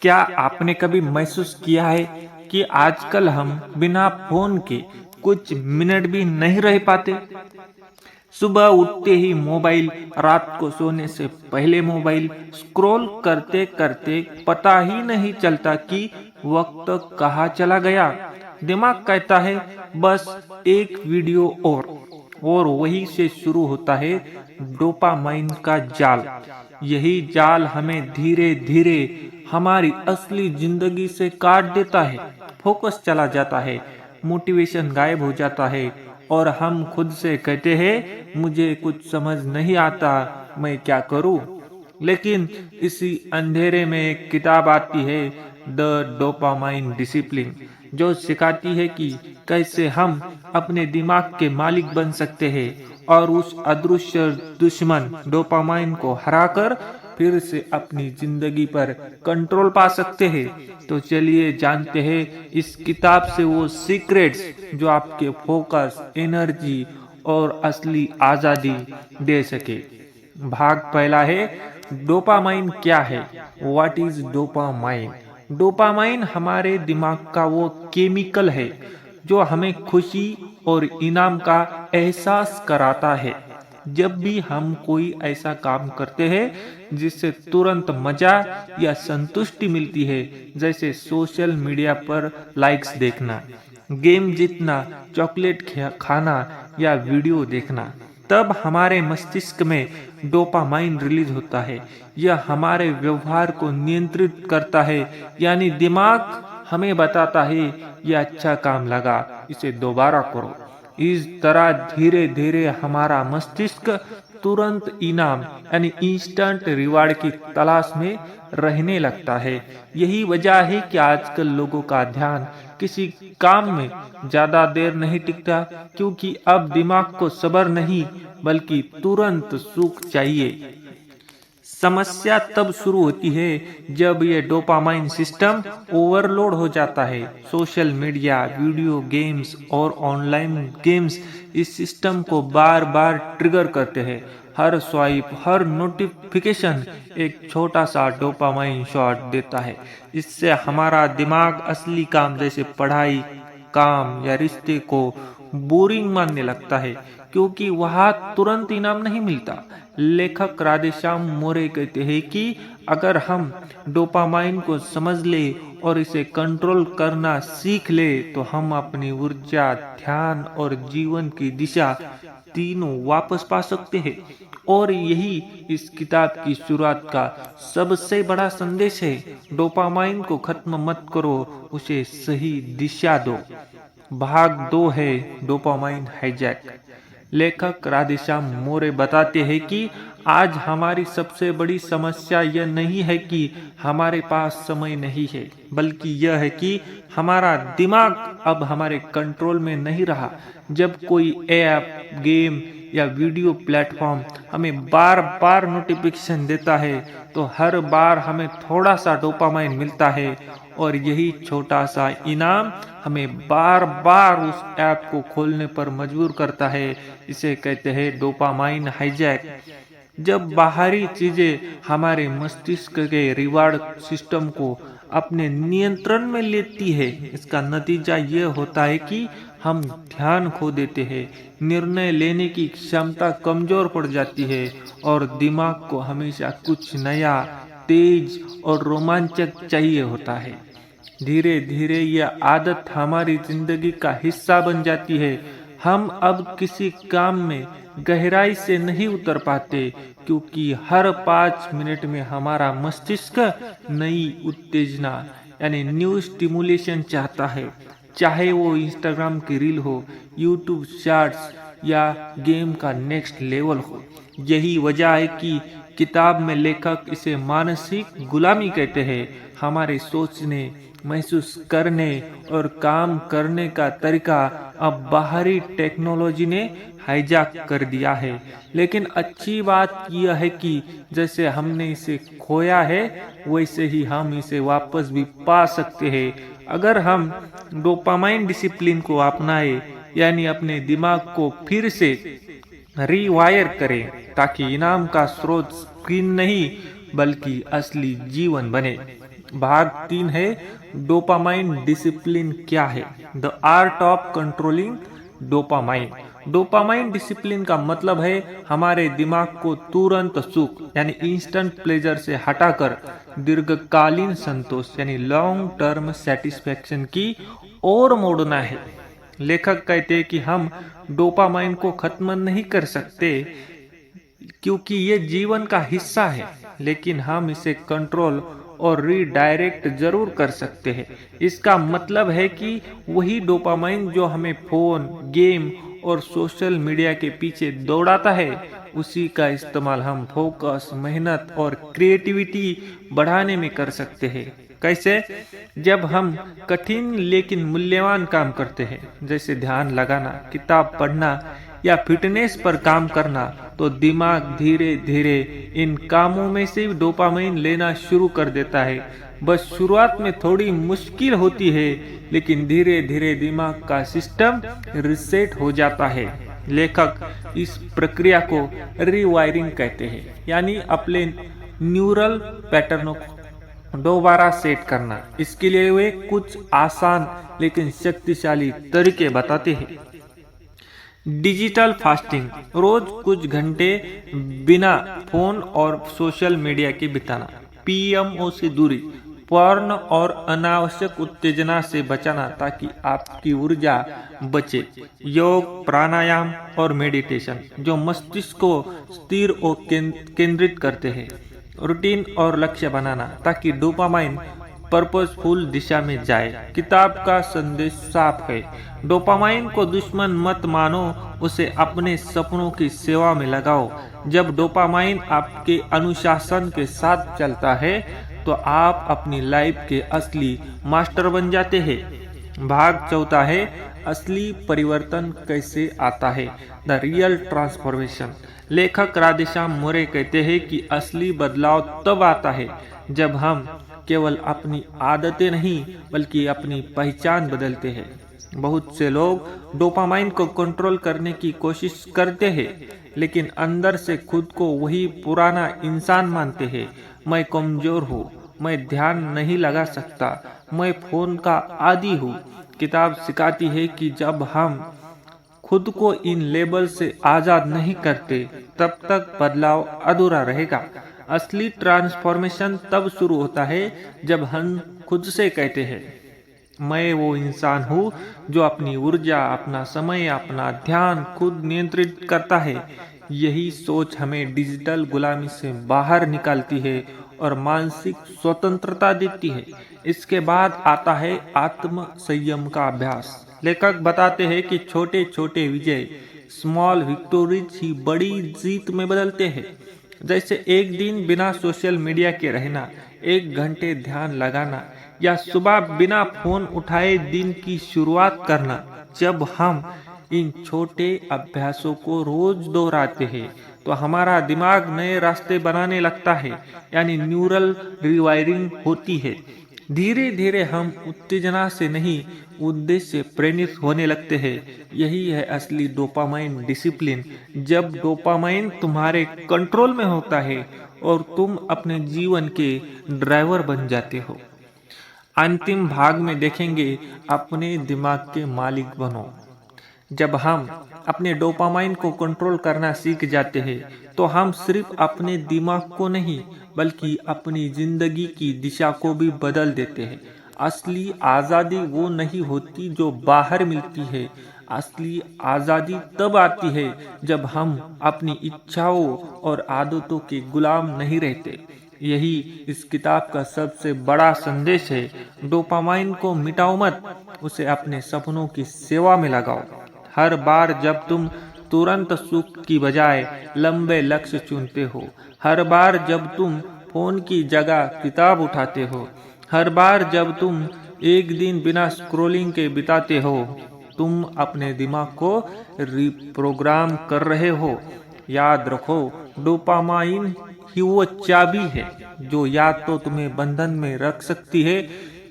क्या आपने कभी महसूस किया है कि आजकल हम बिना फोन के कुछ मिनट भी नहीं रह पाते? सुबह उठते ही मोबाइल, रात को सोने से पहले मोबाइल, स्क्रॉल करते करते पता ही नहीं चलता कि वक्त कहाँ चला गया। दिमाग कहता है बस एक वीडियो और वही से शुरू होता है डोपामाइन का जाल। यही जाल हमें धीरे धीरे हमारी असली जिंदगी से काट देता है। फोकस चला जाता है, मोटिवेशन गायब हो जाता है और हम खुद से कहते हैं मुझे कुछ समझ नहीं आता, मैं क्या करूं? लेकिन इसी अंधेरे में एक किताब आती है, द डोपामाइन डिसिप्लिन, जो सिखाती है कि कैसे हम अपने दिमाग के मालिक बन सकते हैं और उस अदृश्य दुश्मन डोपामाइन को हराकर फिर से अपनी जिंदगी पर कंट्रोल पा सकते हैं। तो चलिए जानते हैं इस किताब से वो सीक्रेट्स जो आपके फोकस, एनर्जी और असली आजादी दे सके। भाग पहला है, डोपामाइन क्या है? What is dopamine? डोपामाइन हमारे दिमाग का वो केमिकल है जो हमें खुशी और इनाम का एहसास कराता है। जब भी हम कोई ऐसा काम करते हैं जिससे तुरंत मजा या संतुष्टि मिलती है, जैसे सोशल मीडिया पर लाइक्स देखना, गेम जीतना, चॉकलेट खाना या वीडियो देखना, तब हमारे मस्तिष्क में डोपामाइन रिलीज होता है। यह हमारे व्यवहार को नियंत्रित करता है, यानी दिमाग हमें बताता है यह अच्छा काम लगा, इसे दोबारा करो। इस तरह धीरे धीरे हमारा मस्तिष्क तुरंत इनाम यानी इंस्टेंट रिवार्ड की तलाश में रहने लगता है। यही वजह है कि आजकल लोगों का ध्यान किसी काम में ज्यादा देर नहीं टिकता, क्योंकि अब दिमाग को सब्र नहीं बल्कि तुरंत सुख चाहिए। समस्या तब शुरू होती है जब ये डोपामाइन सिस्टम ओवरलोड हो जाता है। सोशल मीडिया, वीडियो गेम्स और ऑनलाइन गेम्स इस सिस्टम को बार बार ट्रिगर करते हैं। हर स्वाइप, हर नोटिफिकेशन एक छोटा सा डोपामाइन शॉट देता है। इससे हमारा दिमाग असली काम जैसे पढ़ाई, काम या रिश्ते को बोरिंग मानने लगता है, क्योंकि वहां तुरंत इनाम नहीं मिलता। लेखक राधेश्याम मोरे कहते हैं कि अगर हम डोपामाइन को समझ ले और इसे कंट्रोल करना सीख ले तो हम अपनी ऊर्जा, ध्यान और जीवन की दिशा तीनों वापस पा सकते हैं। और यही इस किताब की शुरुआत का सबसे बड़ा संदेश है। डोपामाइन को खत्म मत करो, उसे सही दिशा दो। भाग 2 है, डोपामाइन हाईजैक। लेखक राधेश्याम मोरे बताते हैं कि आज हमारी सबसे बड़ी समस्या यह नहीं है कि हमारे पास समय नहीं है, बल्कि यह है कि हमारा दिमाग अब हमारे कंट्रोल में नहीं रहा। जब कोई ऐप, गेम या वीडियो प्लेटफॉर्म हमें बार बार नोटिफिकेशन देता है, तो हर बार हमें थोड़ा सा डोपामाइन मिलता है और यही छोटा सा इनाम हमें बार बार उस ऐप को खोलने पर मजबूर करता है। इसे कहते हैं डोपामाइन हाईजैक। जब बाहरी चीजें हमारे मस्तिष्क के रिवार्ड सिस्टम को अपने नियंत्रण में लेती है, इसका नतीजा यह होता है कि हम ध्यान खो देते हैं, निर्णय लेने की क्षमता कमजोर पड़ जाती है और दिमाग को हमेशा कुछ नया, तेज और रोमांचक चाहिए होता है। धीरे धीरे यह आदत हमारी जिंदगी का हिस्सा बन जाती है। हम अब किसी काम में गहराई से नहीं उतर पाते, क्योंकि हर 5 मिनट में हमारा मस्तिष्क नई उत्तेजना यानी न्यू स्टिमुलेशन चाहता है, चाहे वो इंस्टाग्राम की रील हो, यूट्यूब शॉर्ट्स या गेम का नेक्स्ट लेवल हो। यही वजह है कि किताब में लेखक इसे मानसिक गुलामी कहते हैं। हमारे सोचने, महसूस करने और काम करने का तरीका अब बाहरी टेक्नोलॉजी ने हाईजैक कर दिया है। लेकिन अच्छी बात यह है कि जैसे हमने इसे खोया है, वैसे ही हम इसे वापस भी पा सकते हैं अगर हम डोपामाइन डिसिप्लिन को अपनाएं, यानी अपने दिमाग को फिर से रीवायर करें, ताकि इनाम का स्रोत स्क्रीन नहीं बल्कि असली जीवन बने। भाग 3 है डोपामाइन डिसिप्लिन क्या है, the art of controlling dopamine. Dopamine discipline का मतलब है हमारे दिमाग को तुरंत सुख यानी इंस्टेंट प्लेजर से हटाकर दीर्घकालीन संतोष यानी लॉन्ग टर्म सेटिस्फेक्शन की ओर मोड़ना है। लेखक कहते हैं कि हम डोपामाइन को खत्म नहीं कर सकते क्योंकि ये जीवन का हिस्सा है, लेकिन हम इसे कंट्रोल और रीडायरेक्ट जरूर कर सकते हैं। इसका मतलब है कि वही डोपामाइन जो हमें फोन, गेम और सोशल मीडिया के पीछे दौड़ाता है, उसी का इस्तेमाल हम फोकस, मेहनत और क्रिएटिविटी बढ़ाने में कर सकते हैं। कैसे? जब हम कठिन लेकिन मूल्यवान काम करते हैं, जैसे ध्यान लगाना, किताब पढ़ना या फिटनेस पर काम करना, तो दिमाग धीरे धीरे इन कामों में से डोपामाइन लेना शुरू कर देता है। बस शुरुआत में थोड़ी मुश्किल होती है, लेकिन धीरे धीरे दिमाग का सिस्टम रिसेट हो जाता है। लेखक इस प्रक्रिया को रीवायरिंग कहते हैं, यानी अपने न्यूरल पैटर्नों को दोबारा सेट करना। इसके लिए वे कुछ आसान लेकिन शक्तिशाली तरीके बताते हैं। डिजिटल फास्टिंग, रोज कुछ घंटे बिना फोन और सोशल मीडिया के बिताना। पीएमओ से दूरी, पॉर्न और अनावश्यक उत्तेजना से बचाना ताकि आपकी ऊर्जा बचे। योग, प्राणायाम और मेडिटेशन जो मस्तिष्क को स्थिर और केंद्रित करते हैं। रूटीन और लक्ष्य बनाना ताकि डोपामाइन पर्पसफुल दिशा में जाए। किताब का संदेश साफ है, डोपामाइन को दुश्मन मत मानो, उसे अपने सपनों की सेवा में लगाओ। जब डोपामाइन आपके अनुशासन के साथ चलता है तो आप अपनी लाइफ के असली मास्टर बन जाते हैं। भाग 4 है असली परिवर्तन कैसे आता है, द रियल ट्रांसफॉर्मेशन। लेखक राधेश्याम मोरे कहते हैं कि असली बदलाव तब आता है जब हम केवल अपनी आदतें नहीं बल्कि अपनी पहचान बदलते हैं। बहुत से लोग डोपामाइन को कंट्रोल करने की कोशिश करते हैं, लेकिन अंदर से खुद को वही पुराना इंसान मानते हैं। मैं कमजोर हूँ, मैं ध्यान नहीं लगा सकता, मैं फोन का आदी हूँ। किताब सिखाती है कि जब हम खुद को इन लेबल से आजाद नहीं करते, तब तक बदलाव अधूरा रहेगा। असली ट्रांसफॉर्मेशन तब शुरू होता है जब हम खुद से कहते हैं, मैं वो इंसान हूँ जो अपनी ऊर्जा, अपना समय, अपना ध्यान खुद नियंत्रित करता है। यही सोच हमें डिजिटल गुलामी से बाहर निकालती है और मानसिक स्वतंत्रता देती है। इसके बाद आता है आत्म संयम का अभ्यास। लेखक बताते हैं कि छोटे छोटे विजय, स्मॉल विक्टोरीज ही बड़ी जीत में बदलते हैं। जैसे एक दिन बिना सोशल मीडिया के रहना, 1 घंटे ध्यान लगाना या सुबह बिना फोन उठाए दिन की शुरुआत करना। जब हम इन छोटे अभ्यासों को रोज दोहराते हैं तो हमारा दिमाग नए रास्ते बनाने लगता है, यानी न्यूरल रिवायरिंग होती है। धीरे धीरे हम उत्तेजना से नहीं, उद्देश्य से प्रेरित होने लगते हैं। यही है असली डोपामाइन डिसिप्लिन, जब डोपामाइन तुम्हारे कंट्रोल में होता है और तुम अपने जीवन के ड्राइवर बन जाते हो। अंतिम भाग में देखेंगे अपने दिमाग के मालिक बनो। जब हम अपने डोपामाइन को कंट्रोल करना सीख जाते हैं तो हम सिर्फ अपने दिमाग को नहीं बल्कि अपनी जिंदगी की दिशा को भी बदल देते हैं। असली आज़ादी वो नहीं होती जो बाहर मिलती है, असली आज़ादी तब आती है जब हम अपनी इच्छाओं और आदतों के गुलाम नहीं रहते। यही इस किताब का सबसे बड़ा संदेश है। डोपामाइन को मिटाओ मत, उसे अपने सपनों की सेवा में लगाओ। हर बार जब तुम तुरंत सुख की बजाय लंबे लक्ष्य चुनते हो, हर बार जब तुम फोन की जगह किताब उठाते हो, हर बार जब तुम एक दिन बिना स्क्रॉलिंग के बिताते हो, तुम अपने दिमाग को रिप्रोग्राम कर रहे हो। याद रखो, डोपामाइन ही वो चाबी है जो या तो तुम्हें बंधन में रख सकती है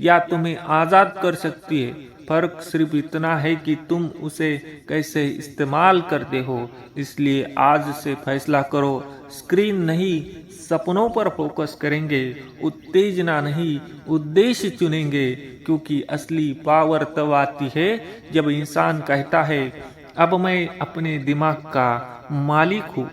या तुम्हें आजाद कर सकती है। फर्क सिर्फ इतना है कि तुम उसे कैसे इस्तेमाल करते हो। इसलिए आज से फैसला करो, स्क्रीन नहीं, सपनों पर फोकस करेंगे, उत्तेजना नहीं उद्देश्य चुनेंगे, क्योंकि असली पावर तब आती है जब इंसान कहता है अब मैं अपने दिमाग का मालिक हूँ।